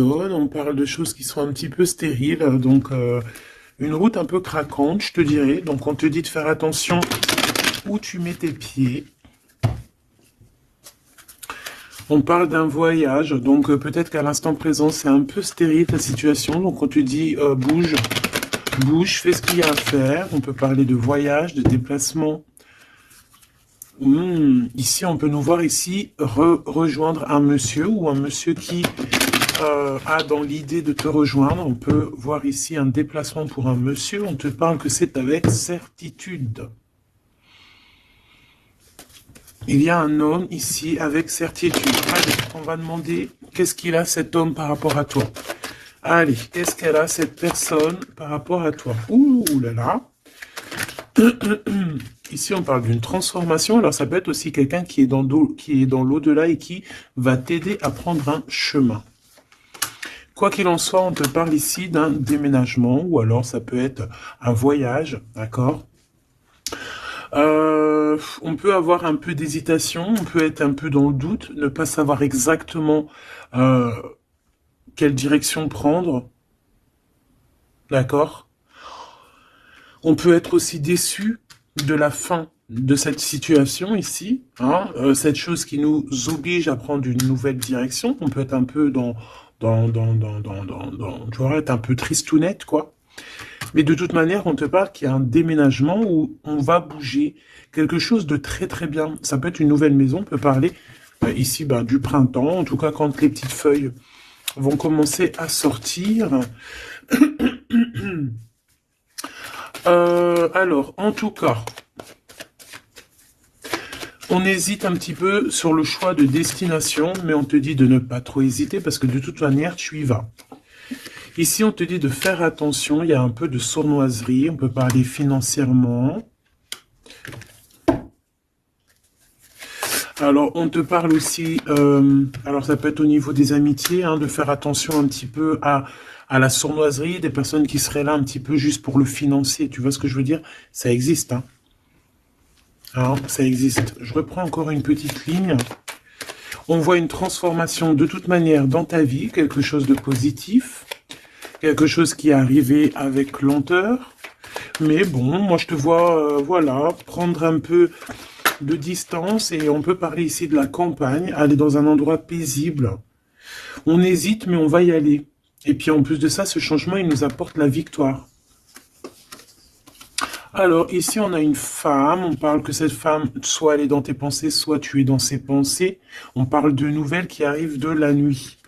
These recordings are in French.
On parle de choses qui sont un petit peu stériles, donc une route un peu craquante, je te dirais. Donc on te dit de faire attention où tu mets tes pieds. On parle d'un voyage, donc peut-être qu'à l'instant présent c'est un peu stérile ta situation, donc on te dit bouge, bouge, fais ce qu'il y a à faire. On peut parler de voyage, de déplacement. Ici on peut nous voir ici rejoindre un monsieur ou un monsieur qui a dans l'idée de te rejoindre. On peut voir ici un déplacement pour un monsieur. On te parle que c'est avec certitude. Il y a un homme ici avec certitude. Allez, on va demander qu'est-ce qu'il a cet homme par rapport à toi. Allez, qu'est-ce qu'elle a cette personne par rapport à toi. Ouh là là. Ici, on parle d'une transformation. Alors, ça peut être aussi quelqu'un qui est dans l'au-delà et qui va t'aider à prendre un chemin. Quoi qu'il en soit, on te parle ici d'un déménagement ou alors ça peut être un voyage, d'accord? On peut avoir un peu d'hésitation, on peut être un peu dans le doute, ne pas savoir exactement quelle direction prendre, d'accord? On peut être aussi déçu de la fin de cette situation ici, hein, cette chose qui nous oblige à prendre une nouvelle direction. On peut être un peu tu vois, être un peu tristounette, quoi. Mais de toute manière, on te parle qu'il y a un déménagement où on va bouger quelque chose de très très bien. Ça peut être une nouvelle maison, on peut parler ici du printemps, en tout cas quand les petites feuilles vont commencer à sortir. Alors, en tout cas, on hésite un petit peu sur le choix de destination, mais on te dit de ne pas trop hésiter parce que de toute manière, tu y vas. Ici, on te dit de faire attention, il y a un peu de sournoiserie, on peut parler financièrement. Alors, on te parle aussi, alors ça peut être au niveau des amitiés, hein, de faire attention un petit peu à la sournoiserie, des personnes qui seraient là un petit peu juste pour le financier, tu vois ce que je veux dire? Ça existe, hein. Alors, ça existe. Je reprends encore une petite ligne. On voit une transformation de toute manière dans ta vie, quelque chose de positif, quelque chose qui est arrivé avec lenteur. Mais bon, moi je te vois, voilà, prendre un peu de distance et on peut parler ici de la campagne, aller dans un endroit paisible. On hésite, mais on va y aller. Et puis en plus de ça, ce changement, il nous apporte la victoire. Alors ici, on a une femme. On parle que cette femme, soit elle est dans tes pensées, soit tu es dans ses pensées. On parle de nouvelles qui arrivent de la nuit.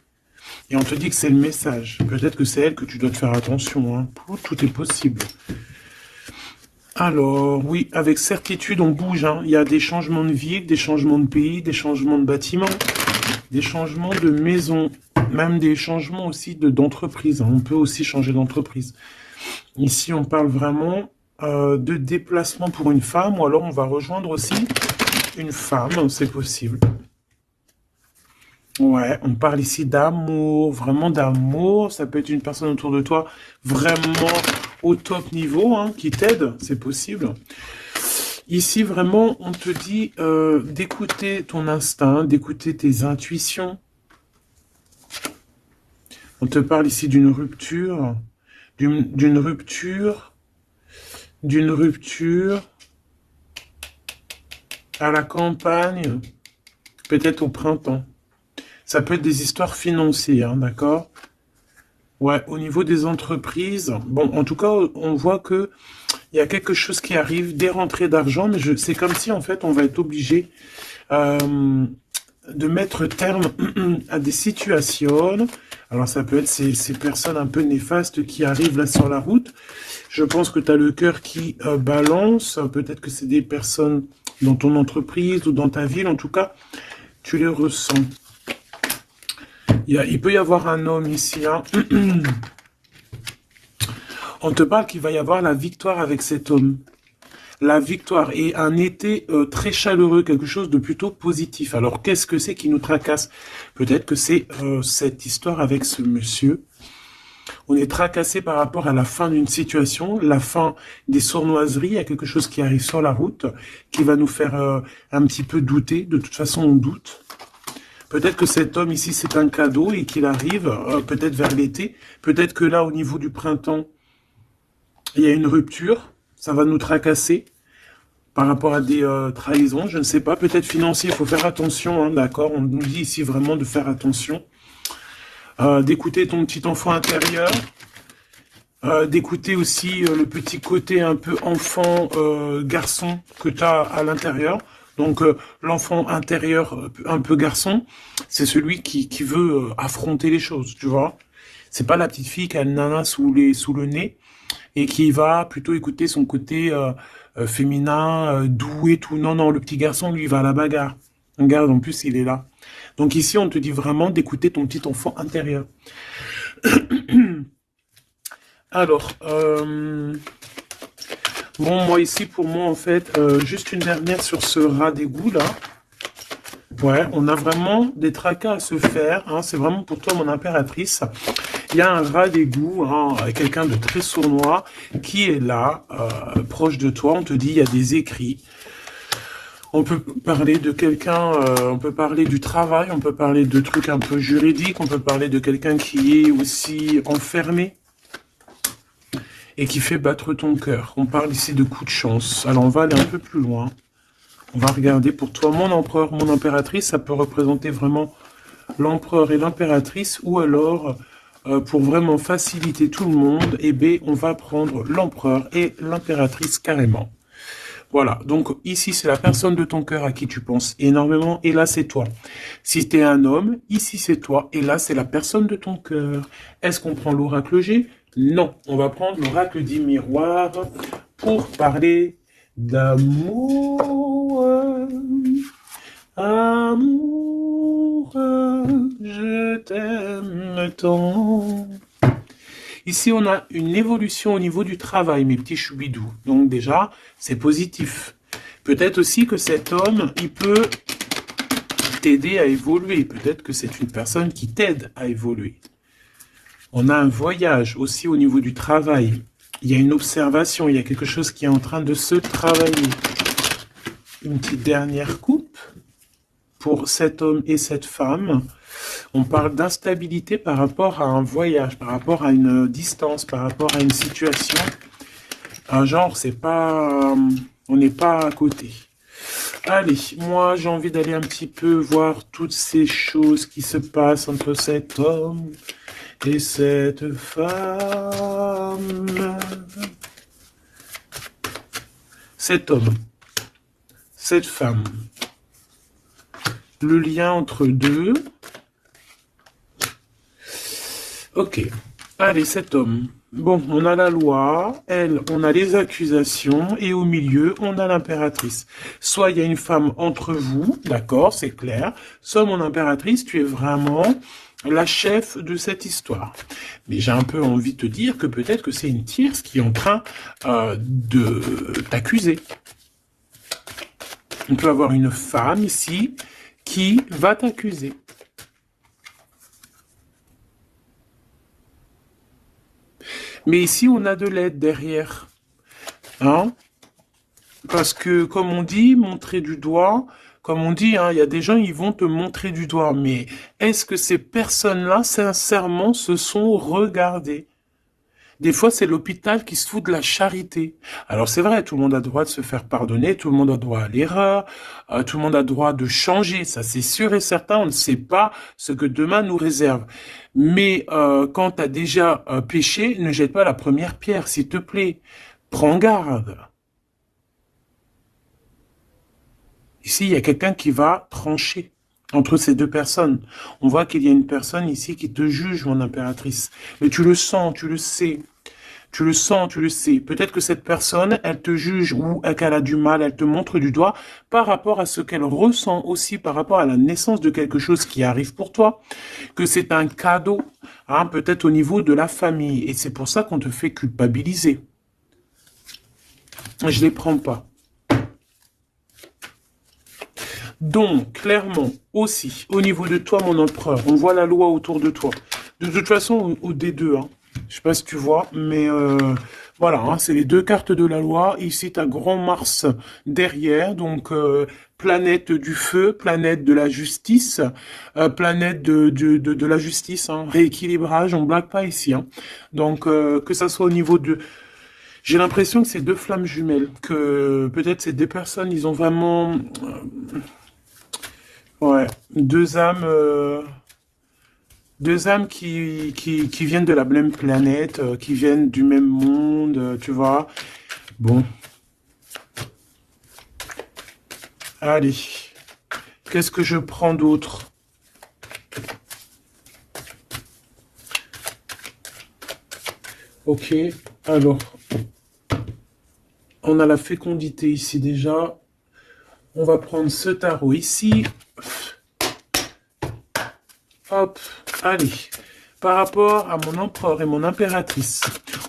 Et on te dit que c'est le message. Peut-être que c'est elle que tu dois te faire attention, hein. Tout est possible. Alors, oui, avec certitude, on bouge, hein. Il y a des changements de ville, des changements de pays, des changements de bâtiments, des changements de maison, même des changements aussi d'entreprise, hein. On peut aussi changer d'entreprise. Ici, on parle vraiment de déplacement pour une femme, ou alors on va rejoindre aussi une femme, c'est possible. Ouais, on parle ici d'amour, vraiment d'amour. Ça peut être une personne autour de toi vraiment au top niveau, hein, qui t'aide, c'est possible. Ici, vraiment, on te dit d'écouter ton instinct, d'écouter tes intuitions. On te parle ici d'une rupture, d'une rupture à la campagne, peut-être au printemps. Ça peut être des histoires financières, hein, d'accord? Ouais, au niveau des entreprises, bon, en tout cas, on voit que il y a quelque chose qui arrive, des rentrées d'argent, mais c'est comme si, en fait, on va être obligé de mettre terme à des situations. Alors, ça peut être ces personnes un peu néfastes qui arrivent là sur la route. Je pense que tu as le cœur qui balance. Peut-être que c'est des personnes dans ton entreprise ou dans ta ville. En tout cas, tu les ressens. Il peut y avoir un homme ici, hein. On te parle qu'il va y avoir la victoire avec cet homme. La victoire et un été très chaleureux, quelque chose de plutôt positif. Alors, qu'est-ce que c'est qui nous tracasse? Peut-être que c'est cette histoire avec ce monsieur. On est tracassé par rapport à la fin d'une situation, la fin des sournoiseries. Il y a quelque chose qui arrive sur la route qui va nous faire un petit peu douter. De toute façon, on doute. Peut-être que cet homme ici, c'est un cadeau et qu'il arrive peut-être vers l'été. Peut-être que là, au niveau du printemps, il y a une rupture. Ça va nous tracasser par rapport à des trahisons. Je ne sais pas. Peut-être financier, il faut faire attention. Hein, d'accord. On nous dit ici vraiment de faire attention. D'écouter ton petit enfant intérieur. D'écouter aussi le petit côté un peu enfant, garçon que tu as à l'intérieur. Donc l'enfant intérieur un peu garçon, c'est celui qui veut affronter les choses, tu vois. C'est pas la petite fille qui a le nana sous le nez et qui va plutôt écouter son côté féminin, doux et tout. Non, non, le petit garçon, lui, il va à la bagarre. Regarde, en plus, il est là. Donc ici, on te dit vraiment d'écouter ton petit enfant intérieur. Alors, bon, moi ici, pour moi, en fait, juste une dernière sur ce rat d'égout, là. Ouais, on a vraiment des tracas à se faire. Hein, c'est vraiment pour toi, mon impératrice. Il y a un rat d'égout, hein, quelqu'un de très sournois, qui est là, proche de toi. On te dit, il y a des écrits. On peut parler de quelqu'un, on peut parler du travail, on peut parler de trucs un peu juridiques, on peut parler de quelqu'un qui est aussi enfermé et qui fait battre ton cœur. On parle ici de coups de chance. Alors on va aller un peu plus loin. On va regarder pour toi mon empereur, mon impératrice. Ça peut représenter vraiment l'empereur et l'impératrice, ou alors pour vraiment faciliter tout le monde, eh bien, on va prendre l'empereur et l'impératrice carrément. Voilà, donc ici c'est la personne de ton cœur à qui tu penses énormément, et là c'est toi. Si tu es un homme, ici c'est toi, et là c'est la personne de ton cœur. Est-ce qu'on prend l'oracle G? Non, on va prendre l'oracle dit miroir pour parler d'amour. Amour, je t'aime tant. Ici, on a une évolution au niveau du travail, mes petits choubidous. Donc déjà, c'est positif. Peut-être aussi que cet homme, il peut t'aider à évoluer. Peut-être que c'est une personne qui t'aide à évoluer. On a un voyage aussi au niveau du travail. Il y a une observation, il y a quelque chose qui est en train de se travailler. Une petite dernière coupe pour cet homme et cette femme. On parle d'instabilité par rapport à un voyage, par rapport à une distance, par rapport à une situation. Un genre, c'est pas, on n'est pas à côté. Allez, moi, j'ai envie d'aller un petit peu voir toutes ces choses qui se passent entre cet homme et cette femme. Cet homme, cette femme. Le lien entre deux. Ok. Allez, cet homme. Bon, on a la loi, elle, on a les accusations, et au milieu, on a l'impératrice. Soit il y a une femme entre vous, d'accord, c'est clair. Soit mon impératrice, tu es vraiment la chef de cette histoire. Mais j'ai un peu envie de te dire que peut-être que c'est une tierce qui est en train de t'accuser. On peut avoir une femme ici qui va t'accuser. Mais ici, on a de l'aide derrière. Hein? Parce que, comme on dit, montrer du doigt, comme on dit, hein, il y a des gens, ils vont te montrer du doigt. Mais est-ce que ces personnes-là, sincèrement, se sont regardées? Des fois, c'est l'hôpital qui se fout de la charité. Alors, c'est vrai, tout le monde a le droit de se faire pardonner, tout le monde a le droit à l'erreur, tout le monde a le droit de changer. Ça, c'est sûr et certain, on ne sait pas ce que demain nous réserve. Mais quand tu as déjà péché, ne jette pas la première pierre, s'il te plaît. Prends garde. Ici, il y a quelqu'un qui va trancher entre ces deux personnes. On voit qu'il y a une personne ici qui te juge, mon impératrice. Mais tu le sens, tu le sais. Tu le sens, tu le sais. Peut-être que cette personne, elle te juge ou qu'elle a du mal, elle te montre du doigt par rapport à ce qu'elle ressent aussi, par rapport à la naissance de quelque chose qui arrive pour toi, que c'est un cadeau, hein, peut-être au niveau de la famille. Et c'est pour ça qu'on te fait culpabiliser. Je les prends pas. Donc, clairement, aussi, au niveau de toi, mon empereur, on voit la loi autour de toi. De toute façon, au D2, hein. Je sais pas si tu vois, mais voilà, hein, c'est les deux cartes de la loi. Ici, tu as Grand Mars derrière, donc planète du feu, planète de la justice, planète de la justice, hein, rééquilibrage, on blague pas ici. Hein. Donc, que ça soit au niveau de... J'ai l'impression que c'est deux flammes jumelles, que peut-être c'est deux personnes, ils ont vraiment... ouais, deux âmes qui viennent de la même planète, qui viennent du même monde, tu vois. Bon, allez. Qu'est-ce que je prends d'autre? Ok, alors, on a la fécondité ici déjà. On va prendre ce tarot ici. Hop, allez. Par rapport à mon empereur et mon impératrice,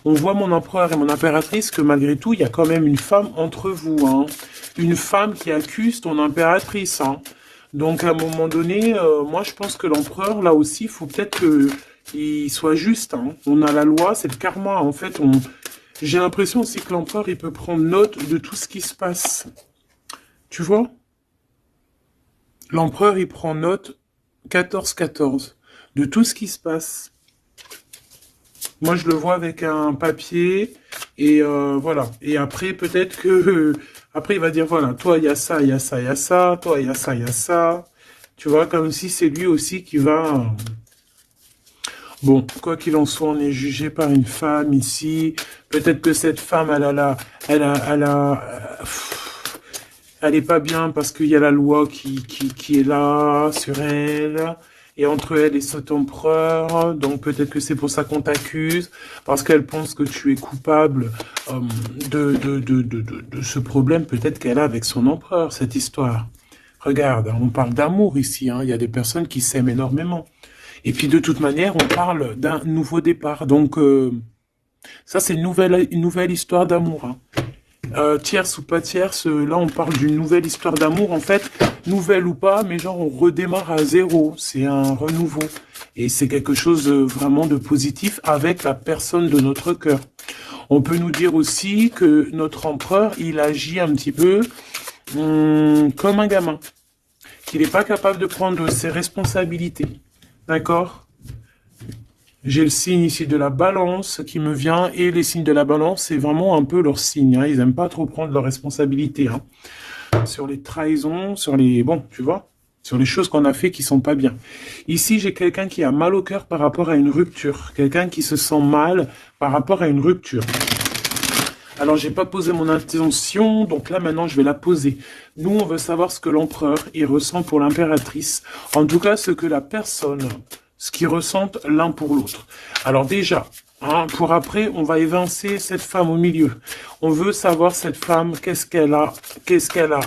on voit mon empereur et mon impératrice que malgré tout, il y a quand même une femme entre vous. Hein. Une femme qui accuse ton impératrice. Hein. Donc à un moment donné, moi je pense que l'empereur, là aussi, il faut peut-être qu'il soit juste. Hein. On a la loi, c'est le karma. En fait, j'ai l'impression aussi que l'empereur, il peut prendre note de tout ce qui se passe. Tu vois? L'empereur, il prend note 14-14 de tout ce qui se passe. Moi, je le vois avec un papier et voilà. Et après, peut-être que après, il va dire voilà, toi, il y a ça, il y a ça, il y a ça, toi, il y a ça, il y a ça. Tu vois, comme si c'est lui aussi qui va. Bon, quoi qu'il en soit, on est jugé par une femme ici. Peut-être que cette femme, elle est pas bien parce qu'il y a la loi qui est là sur elle. Et entre elle et cet empereur, donc peut-être que c'est pour ça qu'on t'accuse, parce qu'elle pense que tu es coupable de ce problème peut-être qu'elle a avec son empereur, cette histoire. Regarde, hein, on parle d'amour ici, hein, il y a des personnes qui s'aiment énormément. Et puis de toute manière, on parle d'un nouveau départ. Donc ça, c'est une nouvelle histoire d'amour. Hein. Tierce ou pas tierce, là on parle d'une nouvelle histoire d'amour, en fait, nouvelle ou pas, mais genre on redémarre à zéro, c'est un renouveau. Et c'est quelque chose vraiment de positif avec la personne de notre cœur. On peut nous dire aussi que notre empereur, il agit un petit peu comme un gamin, qu'il n'est pas capable de prendre ses responsabilités. D'accord? J'ai le signe ici de la balance qui me vient et les signes de la balance, c'est vraiment un peu leur signe. Hein. Ils aiment pas trop prendre leurs responsabilités hein. Sur les trahisons, sur les... Bon, tu vois, sur les choses qu'on a fait qui sont pas bien. Ici, j'ai quelqu'un qui a mal au cœur par rapport à une rupture. Quelqu'un qui se sent mal par rapport à une rupture. Alors, j'ai pas posé mon intention, donc là, maintenant, je vais la poser. Nous, on veut savoir ce que l'empereur, il ressent pour l'impératrice. En tout cas, ce que la personne... ce qu'ils ressentent l'un pour l'autre. Alors déjà, hein, pour après, on va évincer cette femme au milieu. On veut savoir cette femme, qu'est-ce qu'elle a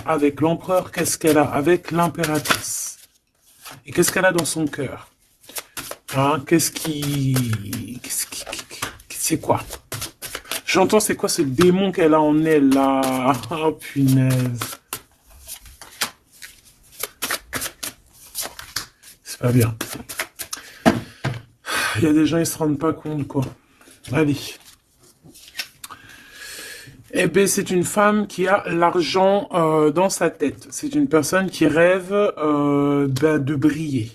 avec l'empereur, qu'est-ce qu'elle a avec l'impératrice. Et qu'est-ce qu'elle a dans son cœur. Hein, c'est quoi? J'entends c'est quoi ce démon qu'elle a en elle, là. Oh, punaise. C'est pas bien. Il y a des gens, ils se rendent pas compte, quoi. Allez. Eh bien, c'est une femme qui a l'argent dans sa tête. C'est une personne qui rêve de briller.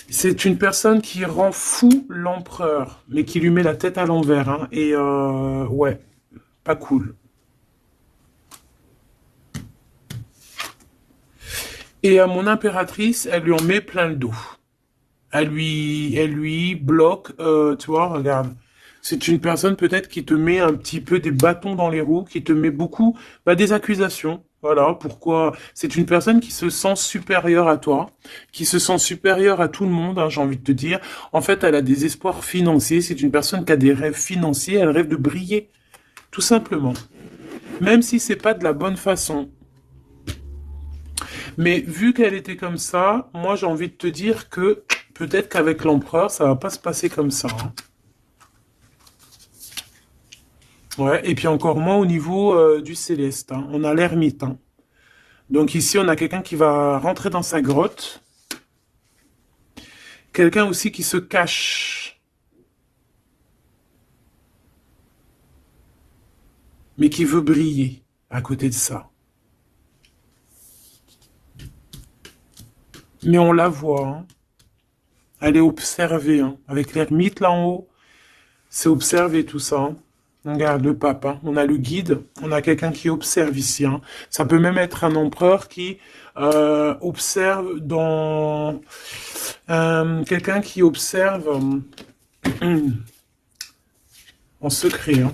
C'est une personne qui rend fou l'empereur, mais qui lui met la tête à l'envers. Hein, et ouais, pas cool. Et à mon impératrice, elle lui en met plein le dos. Elle lui bloque, tu vois, regarde. C'est une personne peut-être qui te met un petit peu des bâtons dans les roues, qui te met beaucoup des accusations. Voilà, pourquoi c'est une personne qui se sent supérieure à toi, qui se sent supérieure à tout le monde, hein, j'ai envie de te dire. En fait, elle a des espoirs financiers, c'est une personne qui a des rêves financiers, elle rêve de briller, tout simplement. Même si c'est pas de la bonne façon. Mais vu qu'elle était comme ça, moi j'ai envie de te dire que peut-être qu'avec l'empereur, ça va pas se passer comme ça. Hein. Ouais, et puis encore moins au niveau du céleste. Hein. On a l'ermite. Hein. Donc ici, on a quelqu'un qui va rentrer dans sa grotte. Quelqu'un aussi qui se cache. Mais qui veut briller à côté de ça. Mais on la voit, hein. Elle est observée, hein. Avec l'ermite là en haut, c'est observé tout ça, hein. On regarde le pape, hein. On a le guide, on a quelqu'un qui observe ici, hein. Ça peut même être un empereur qui observe dans... quelqu'un qui observe en secret, hein.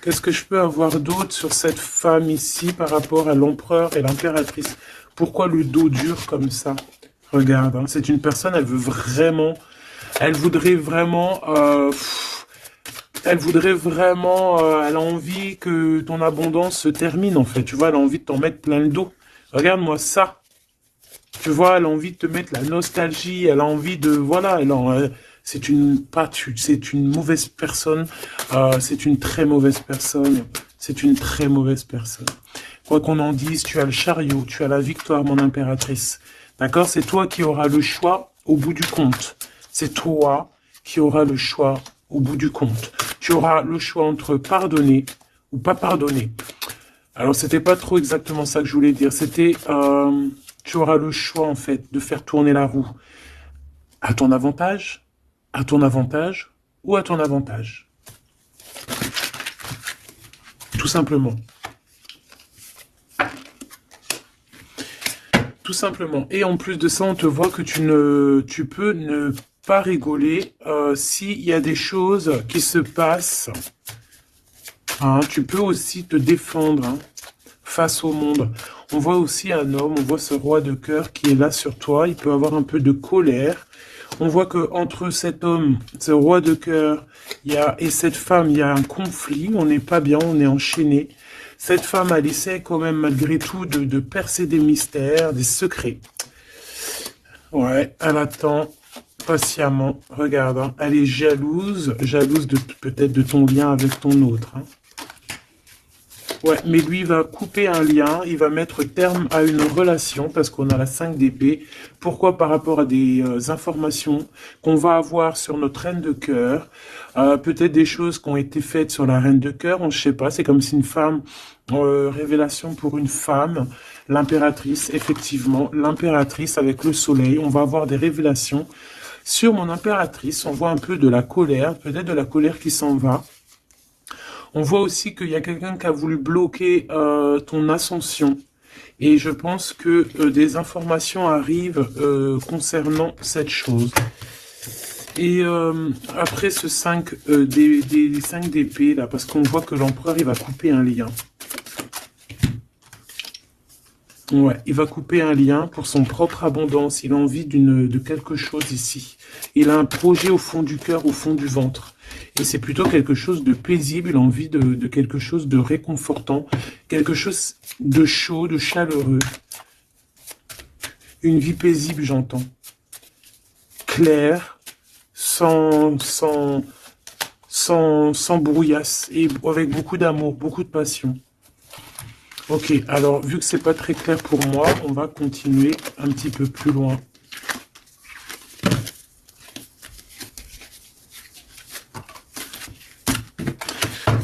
Qu'est-ce que je peux avoir d'autre sur cette femme ici par rapport à l'empereur et l'impératrice? Pourquoi le dos dur comme ça? Regarde, hein, c'est une personne, elle veut vraiment... Elle voudrait vraiment... elle voudrait vraiment... elle a envie que ton abondance se termine, en fait. Tu vois, elle a envie de t'en mettre plein le dos. Regarde-moi ça. Tu vois, elle a envie de te mettre la nostalgie. Elle a envie de... Voilà, c'est une... C'est une mauvaise personne. C'est une très mauvaise personne. C'est une très mauvaise personne. Quoi qu'on en dise, tu as le chariot. Tu as la victoire, mon impératrice. D'accord? C'est toi qui auras le choix au bout du compte. C'est toi qui auras le choix au bout du compte. Tu auras le choix entre pardonner ou pas pardonner. Alors, c'était pas trop exactement ça que je voulais dire. C'était, tu auras le choix, en fait, de faire tourner la roue à ton avantage ou à ton avantage. Tout simplement. Tout simplement. Et en plus de ça, on te voit que tu peux ne pas rigoler s'il y a des choses qui se passent. Hein, tu peux aussi te défendre, hein, face au monde. On voit aussi un homme, on voit ce roi de cœur qui est là sur toi. Il peut avoir un peu de colère. On voit que entre cet homme, ce roi de cœur, et cette femme, il y a un conflit. On n'est pas bien, on est enchaîné. Cette femme, elle essaie quand même malgré tout de percer des mystères, des secrets. Ouais, elle attend patiemment. Regarde, hein, elle est jalouse de peut-être de ton lien avec ton autre. Hein. Ouais, mais lui, il va couper un lien, il va mettre terme à une relation, parce qu'on a la 5 d'épée. Pourquoi? Par rapport à des informations qu'on va avoir sur notre reine de cœur, peut-être des choses qui ont été faites sur la reine de cœur, on ne sait pas, c'est comme si une femme, révélation pour une femme, l'impératrice, effectivement, l'impératrice avec le soleil, on va avoir des révélations sur mon impératrice, on voit un peu de la colère, peut-être de la colère qui s'en va. On voit aussi qu'il y a quelqu'un qui a voulu bloquer ton ascension. Et je pense que des informations arrivent concernant cette chose. Et après ce 5 des 5 d'épée, là, parce qu'on voit que l'empereur, il va couper un lien. Ouais, il va couper un lien pour son propre abondance. Il a envie de quelque chose ici. Il a un projet au fond du cœur, au fond du ventre. Et c'est plutôt quelque chose de paisible. Il a envie de quelque chose de réconfortant. Quelque chose de chaud, de chaleureux. Une vie paisible, j'entends. Claire, sans brouillasse. Et avec beaucoup d'amour, beaucoup de passion. Ok, alors vu que c'est pas très clair pour moi, on va continuer un petit peu plus loin.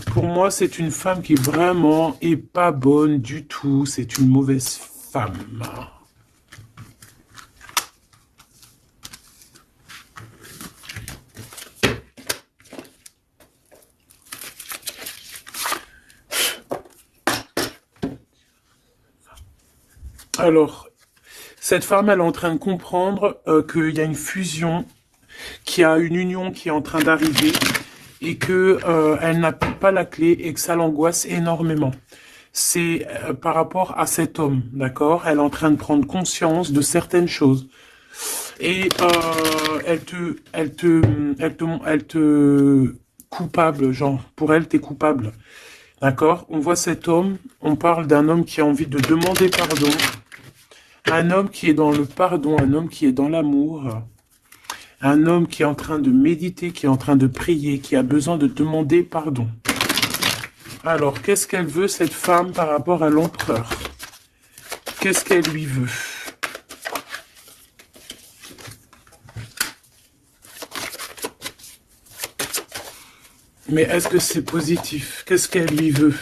Pour moi, c'est une femme qui vraiment est pas bonne du tout. C'est une mauvaise femme. Alors, cette femme, elle est en train de comprendre qu'il y a une fusion, qu'il y a une union qui est en train d'arriver et que elle n'a pas la clé et que ça l'angoisse énormément. C'est par rapport à cet homme, d'accord? Elle est en train de prendre conscience de certaines choses. Et elle te coupable, genre, pour elle, t'es coupable. D'accord? On voit cet homme, on parle d'un homme qui a envie de demander pardon. Un homme qui est dans le pardon, un homme qui est dans l'amour, un homme qui est en train de méditer, qui est en train de prier, qui a besoin de demander pardon. Alors, qu'est-ce qu'elle veut, cette femme, par rapport à l'empereur? Qu'est-ce qu'elle lui veut? Mais est-ce que c'est positif? Qu'est-ce qu'elle lui veut?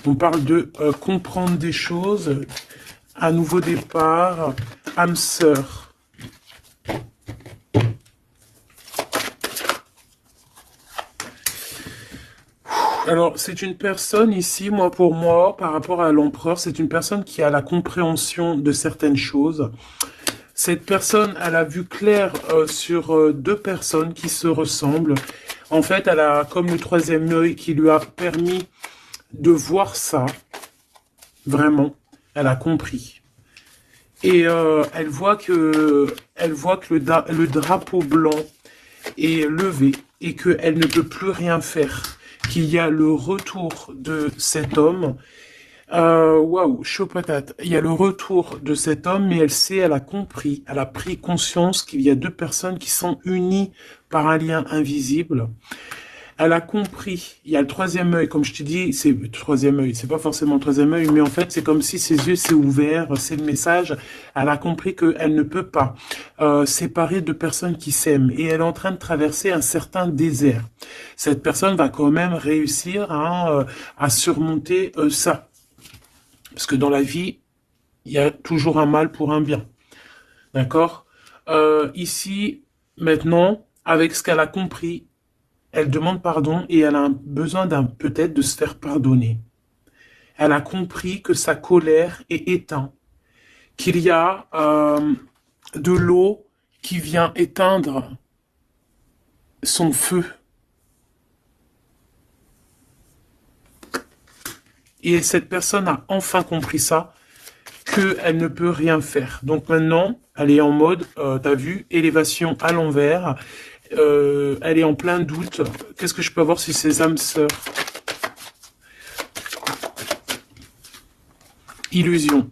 On parle de comprendre des choses, un nouveau départ, âme sœur. Alors, c'est une personne ici, pour moi, par rapport à l'empereur, c'est une personne qui a la compréhension de certaines choses. Cette personne, elle a vu clair sur deux personnes qui se ressemblent. En fait, elle a comme le troisième œil qui lui a permis de voir ça. Vraiment, elle a compris. Et elle voit que le drapeau blanc est levé et qu'elle ne peut plus rien faire. Qu'il y a le retour de cet homme. Waouh, chaud patate. Il y a le retour de cet homme, mais elle a compris, elle a pris conscience qu'il y a deux personnes qui sont unies par un lien invisible. Elle a compris, il y a le troisième œil, comme je te dis, c'est le troisième œil, c'est pas forcément le troisième œil, mais en fait, c'est comme si ses yeux s'est ouverts, c'est le message. Elle a compris qu'elle ne peut pas séparer deux personnes qui s'aiment, et elle est en train de traverser un certain désert. Cette personne va quand même réussir à surmonter ça. Parce que dans la vie, il y a toujours un mal pour un bien. D'accord? Ici, maintenant, avec ce qu'elle a compris, elle demande pardon et elle a besoin peut-être de se faire pardonner. Elle a compris que sa colère est éteinte, qu'il y a de l'eau qui vient éteindre son feu. Et cette personne a enfin compris ça, qu'elle ne peut rien faire. Donc maintenant, elle est en mode, t'as vu, élévation à l'envers. Elle est en plein doute. Qu'est-ce que je peux avoir sur ses âmes sœurs? Illusion.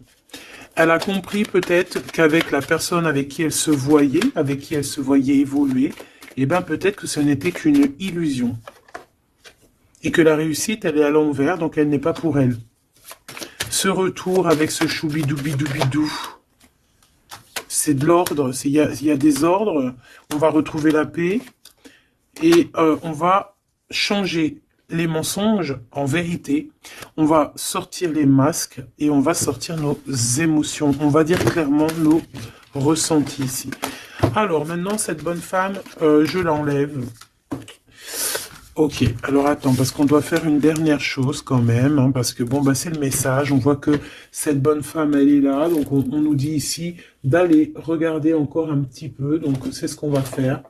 Elle a compris peut-être qu'avec la personne avec qui elle se voyait évoluer, eh ben peut-être que ce n'était qu'une illusion. Et que la réussite, elle est à l'envers, donc elle n'est pas pour elle. Ce retour avec ce choubidoubidou, c'est de l'ordre, il y a des ordres, on va retrouver la paix et on va changer les mensonges en vérité, on va sortir les masques et on va sortir nos émotions, on va dire clairement nos ressentis ici. Alors maintenant, cette bonne femme, je l'enlève. Ok, alors attends, parce qu'on doit faire une dernière chose quand même, hein, parce que bon, bah c'est le message, on voit que cette bonne femme, elle est là, donc on nous dit ici d'aller regarder encore un petit peu, donc c'est ce qu'on va faire,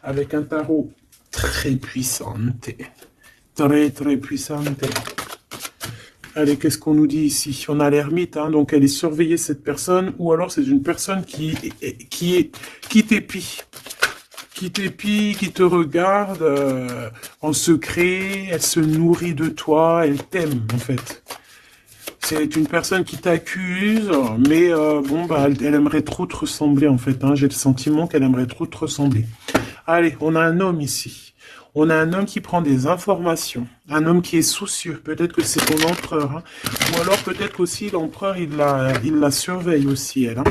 avec un tarot très puissante, très puissante. Allez, qu'est-ce qu'on nous dit ici? On a l'ermite, hein, donc elle est surveillée cette personne, ou alors c'est une personne qui t'épie. Qui t'épie, qui te regarde en secret, elle se nourrit de toi, elle t'aime en fait. C'est une personne qui t'accuse, mais bon, bah, elle aimerait trop te ressembler en fait. Hein. J'ai le sentiment qu'elle aimerait trop te ressembler. Allez, on a un homme ici. On a un homme qui prend des informations. Un homme qui est soucieux. Peut-être que c'est ton empereur. Hein. Ou alors peut-être qu'aussi l'empereur, il la surveille aussi, elle. Hein.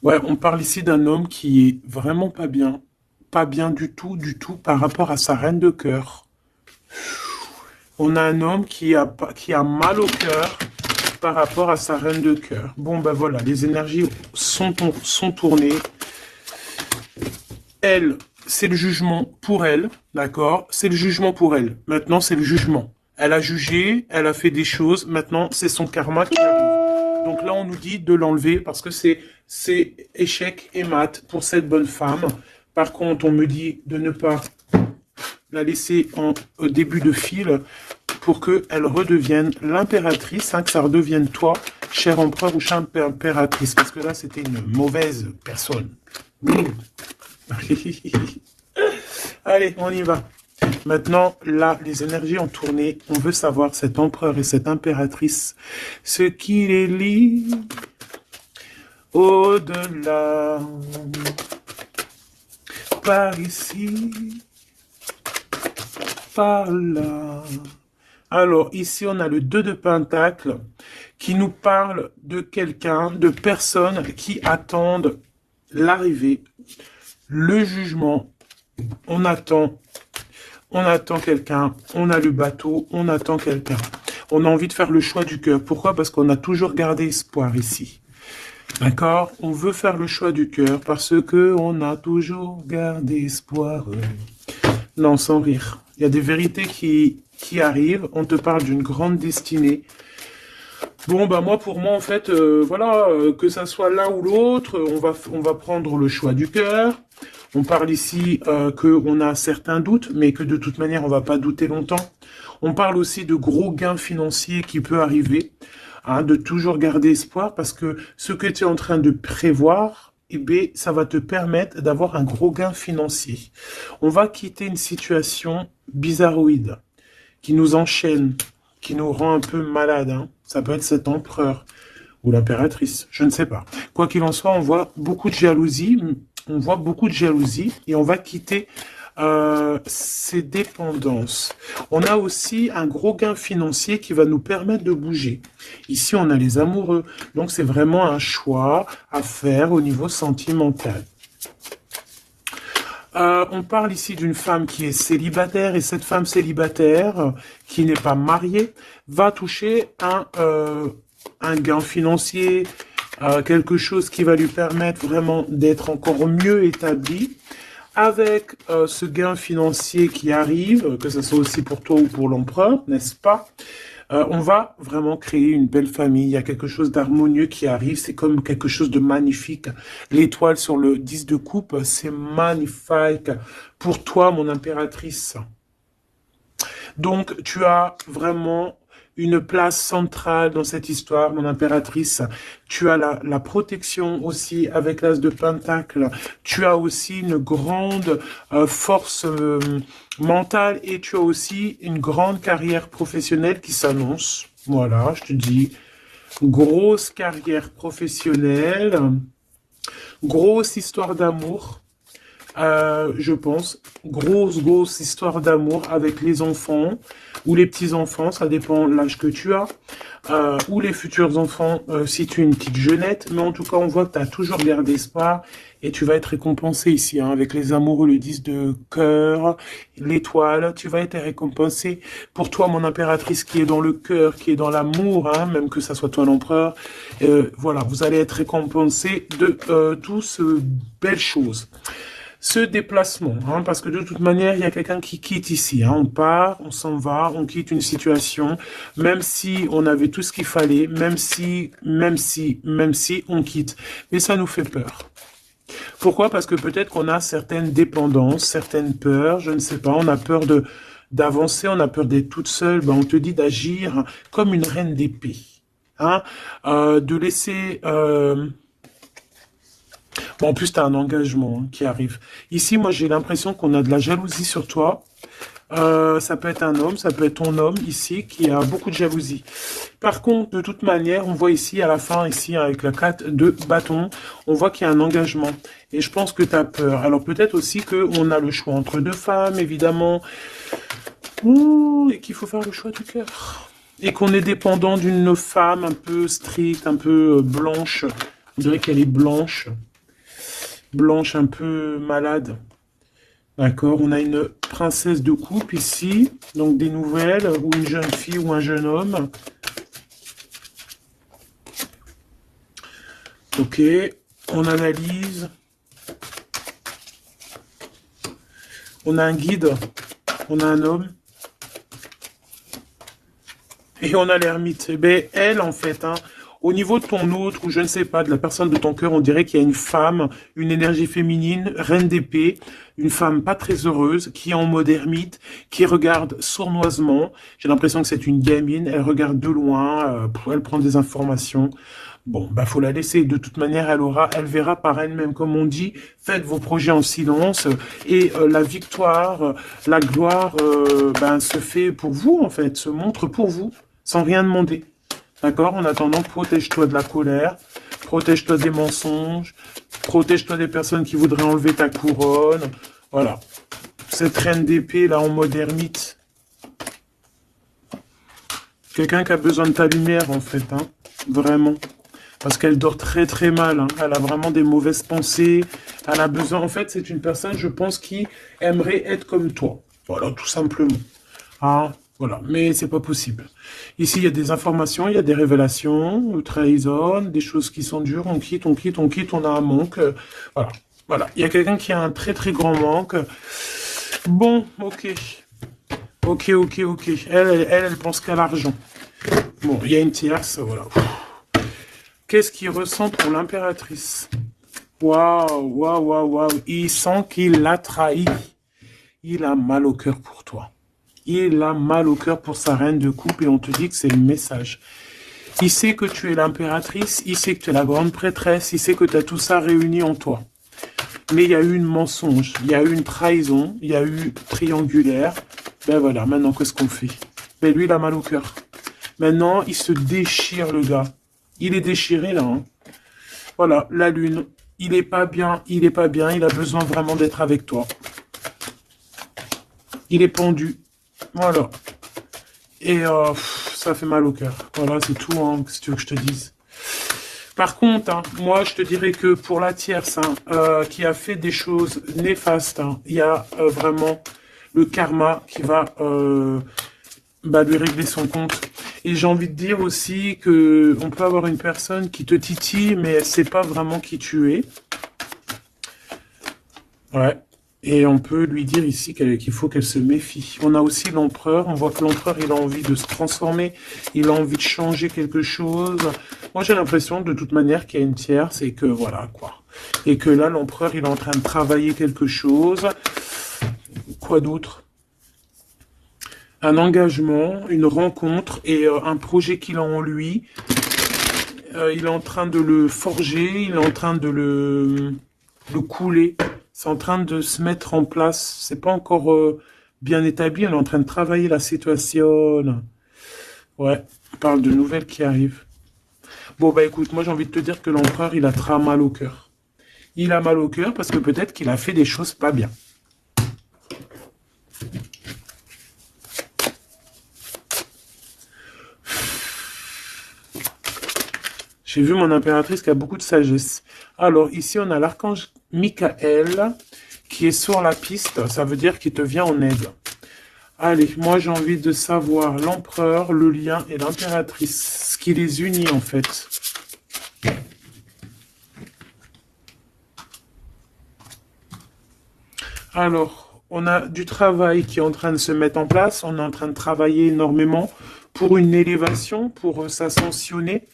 Ouais, on parle ici d'un homme qui est vraiment pas bien du tout par rapport à sa reine de cœur. On a un homme qui a mal au cœur par rapport à sa reine de cœur. Bon, ben voilà, les énergies sont tournées. Elle, c'est le jugement pour elle, d'accord? C'est le jugement pour elle. Maintenant, c'est le jugement. Elle a jugé, elle a fait des choses, maintenant, c'est son karma qui arrive. Donc là, on nous dit de l'enlever parce que c'est échec et mat pour cette bonne femme. Par contre, on me dit de ne pas la laisser au début de fil pour qu'elle redevienne l'impératrice, hein, que ça redevienne toi, cher empereur ou chère impératrice. Parce que là, c'était une mauvaise personne. Allez, on y va. Maintenant, là, les énergies ont tourné. On veut savoir, cet empereur et cette impératrice, ce qui les lie au-delà, par ici, par là. Alors, ici, on a le 2 de Pentacle qui nous parle de quelqu'un, de personnes qui attendent l'arrivée, le jugement. On attend quelqu'un, on a le bateau, on attend quelqu'un. On a envie de faire le choix du cœur. Pourquoi? Parce qu'on a toujours gardé espoir ici. D'accord? On veut faire le choix du cœur parce que on a toujours gardé espoir. Non, sans rire. Il y a des vérités qui arrivent. On te parle d'une grande destinée. Bon, bah moi, pour moi, en fait, voilà, que ça soit l'un ou l'autre, on va prendre le choix du cœur. On parle ici qu'on a certains doutes, mais que de toute manière, on va pas douter longtemps. On parle aussi de gros gains financiers qui peut arriver, hein, de toujours garder espoir, parce que ce que tu es en train de prévoir, eh bien, ça va te permettre d'avoir un gros gain financier. On va quitter une situation bizarroïde qui nous enchaîne, qui nous rend un peu malade, hein. Ça peut être cet empereur ou l'impératrice, je ne sais pas. Quoi qu'il en soit, on voit beaucoup de jalousie, et on va quitter ces dépendances. On a aussi un gros gain financier qui va nous permettre de bouger. Ici, on a les amoureux, donc c'est vraiment un choix à faire au niveau sentimental. On parle ici d'une femme qui est célibataire, et cette femme célibataire, qui n'est pas mariée, va toucher un gain financier, quelque chose qui va lui permettre vraiment d'être encore mieux établie. Avec ce gain financier qui arrive, que ce soit aussi pour toi ou pour l'empereur, n'est-ce pas? On va vraiment créer une belle famille. Il y a quelque chose d'harmonieux qui arrive. C'est comme quelque chose de magnifique. L'étoile sur le 10 de coupe, c'est magnifique. Pour toi, mon impératrice. Donc, tu as vraiment une place centrale dans cette histoire, mon impératrice. Tu as la protection aussi avec l'as de Pentacle. Tu as aussi une grande force mentale, et tu as aussi une grande carrière professionnelle qui s'annonce. Voilà, je te dis, grosse carrière professionnelle, grosse histoire d'amour. Je pense, grosse histoire d'amour avec les enfants ou les petits-enfants, ça dépend de l'âge que tu as, ou les futurs enfants si tu es une petite jeunette, mais en tout cas on voit que tu as toujours gardé espoir, et tu vas être récompensé ici, hein, avec les amoureux, le 10 de cœur, l'étoile, tu vas être récompensé. Pour toi, mon impératrice, qui est dans le cœur, qui est dans l'amour, hein, même que ça soit toi l'empereur, voilà, vous allez être récompensé de toutes ces belles choses. Ce déplacement, hein, parce que de toute manière, il y a quelqu'un qui quitte ici, hein, on part, on s'en va, on quitte une situation, même si on avait tout ce qu'il fallait, même si on quitte. Mais ça nous fait peur. Pourquoi? Parce que peut-être qu'on a certaines dépendances, certaines peurs, je ne sais pas, on a peur d'avancer, on a peur d'être toute seule, ben on te dit d'agir comme une reine d'épée, hein, de laisser... Bon, en plus, tu as un engagement, hein, qui arrive. Ici, moi, j'ai l'impression qu'on a de la jalousie sur toi. Ça peut être un homme, ça peut être ton homme ici qui a beaucoup de jalousie. Par contre, de toute manière, on voit ici à la fin, ici avec la 4 de bâton, on voit qu'il y a un engagement. Et je pense que tu as peur. Alors peut-être aussi qu'on a le choix entre deux femmes, évidemment. Ouh, et qu'il faut faire le choix du cœur. Et qu'on est dépendant d'une femme un peu stricte, un peu blanche. On dirait qu'elle est blanche. Blanche, un peu malade. D'accord, on a une princesse de coupe ici, donc des nouvelles, ou une jeune fille ou un jeune homme. Ok, on analyse. On a un guide, on a un homme. Et on a l'ermite. Eh bien, elle, en fait, hein, au niveau de ton autre, ou je ne sais pas, de la personne de ton cœur, on dirait qu'il y a une femme, une énergie féminine, reine d'épée, une femme pas très heureuse, qui est en mode ermite, qui regarde sournoisement. J'ai l'impression que c'est une gamine, elle regarde de loin, elle prend des informations. Bon, bah faut la laisser. De toute manière, elle verra par elle-même, comme on dit. Faites vos projets en silence, et la victoire, la gloire, ben, se fait pour vous, en fait, se montre pour vous, sans rien demander. D'accord? En attendant, protège-toi de la colère, protège-toi des mensonges, protège-toi des personnes qui voudraient enlever ta couronne. Voilà. Cette reine d'épée, là, en mode ermite. Quelqu'un qui a besoin de ta lumière, en fait, hein. Vraiment. Parce qu'elle dort très très mal, hein. Elle a vraiment des mauvaises pensées. Elle a besoin... En fait, c'est une personne, je pense, qui aimerait être comme toi. Voilà, tout simplement. Hein? Voilà, mais c'est pas possible. Ici, il y a des informations, il y a des révélations, trahison, des choses qui sont dures, on quitte, on quitte, on quitte, on a un manque. Voilà, voilà. Il y a quelqu'un qui a un très très grand manque. Bon, ok. Ok, ok, ok. Elle pense qu'à l'argent. Bon, il y a une tierce, voilà. Qu'est-ce qu'il ressent pour l'impératrice? Waouh, waouh, waouh, waouh. Il sent qu'il l'a trahi. Il a mal au cœur pour toi. Il a mal au cœur pour sa reine de coupe et on te dit que c'est le message. Il sait que tu es l'impératrice, il sait que tu es la grande prêtresse, il sait que tu as tout ça réuni en toi. Mais il y a eu une mensonge, il y a eu une trahison, il y a eu triangulaire. Ben voilà, maintenant qu'est-ce qu'on fait? Ben lui, il a mal au cœur. Maintenant, il se déchire, le gars. Il est déchiré, là. Hein. Voilà, la lune. Il est pas bien, il est pas bien, il a besoin vraiment d'être avec toi. Il est pendu. Voilà. Et ça fait mal au cœur. Voilà, c'est tout, hein, si tu veux que je te dise. Par contre, hein, moi, je te dirais que pour la tierce, hein, qui a fait des choses néfastes, hein, il y a vraiment le karma qui va lui régler son compte. Et j'ai envie de dire aussi que on peut avoir une personne qui te titille, mais elle sait pas vraiment qui tu es. Ouais. Et on peut lui dire ici qu'il faut qu'elle se méfie. On a aussi l'empereur. On voit que l'empereur, il a envie de se transformer. Il a envie de changer quelque chose. Moi, j'ai l'impression, de toute manière, qu'il y a une tierce et que voilà, quoi. Et que là, l'empereur, il est en train de travailler quelque chose. Quoi d'autre? Un engagement, une rencontre et un projet qu'il a en lui. Il est en train de le forger. Il est en train de le couler. C'est en train de se mettre en place. C'est pas encore bien établi. On est en train de travailler la situation. Ouais, on parle de nouvelles qui arrivent. Bon, bah écoute, moi j'ai envie de te dire que l'empereur, il a très mal au cœur. Il a mal au cœur parce que peut-être qu'il a fait des choses pas bien. J'ai vu mon impératrice qui a beaucoup de sagesse. Alors, ici, on a l'archange Michael qui est sur la piste. Ça veut dire qu'il te vient en aide. Allez, moi, j'ai envie de savoir l'empereur, le lien et l'impératrice. Ce qui les unit, en fait. Alors, on a du travail qui est en train de se mettre en place. On est en train de travailler énormément pour une élévation, pour s'ascensionner.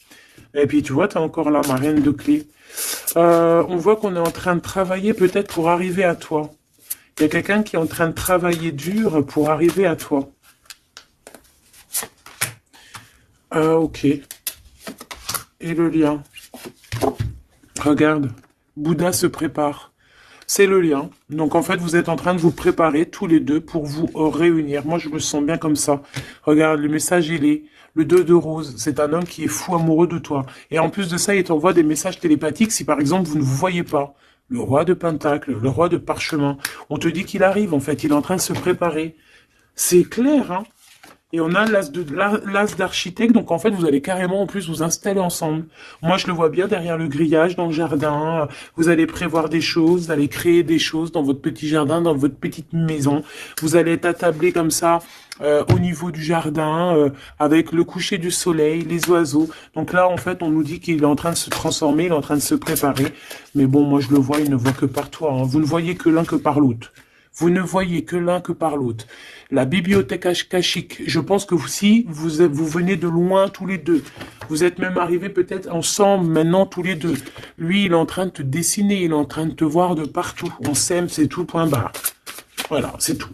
Et puis, tu vois, tu as encore la marraine de clé. On voit qu'on est en train de travailler peut-être pour arriver à toi. Il y a quelqu'un qui est en train de travailler dur pour arriver à toi. Ok. Et le lien. Regarde. Bouddha se prépare. C'est le lien. Donc, en fait, vous êtes en train de vous préparer tous les deux pour vous réunir. Moi, je me sens bien comme ça. Regarde, le message, il est... Le 2 de rose, c'est un homme qui est fou amoureux de toi. Et en plus de ça, il t'envoie des messages télépathiques si par exemple vous ne vous voyez pas. Le roi de Pentacle, le roi de Parchemin. On te dit qu'il arrive en fait, il est en train de se préparer. C'est clair, hein. Et on a l'as d'architecte, donc en fait vous allez carrément en plus vous installer ensemble. Moi je le vois bien derrière le grillage, dans le jardin, vous allez prévoir des choses, vous allez créer des choses dans votre petit jardin, dans votre petite maison. Vous allez être attablé comme ça au niveau du jardin, avec le coucher du soleil, les oiseaux. Donc là en fait on nous dit qu'il est en train de se transformer, il est en train de se préparer. Mais bon, moi je le vois, il ne voit que par toi, hein. Vous ne voyez que l'un que par l'autre. Vous ne voyez que l'un que par l'autre. La bibliothèque akashique, je pense que si vous venez de loin tous les deux, vous êtes même arrivés peut-être ensemble maintenant tous les deux. Lui, il est en train de te dessiner, il est en train de te voir de partout. On s'aime, c'est tout, point barre. Voilà, c'est tout.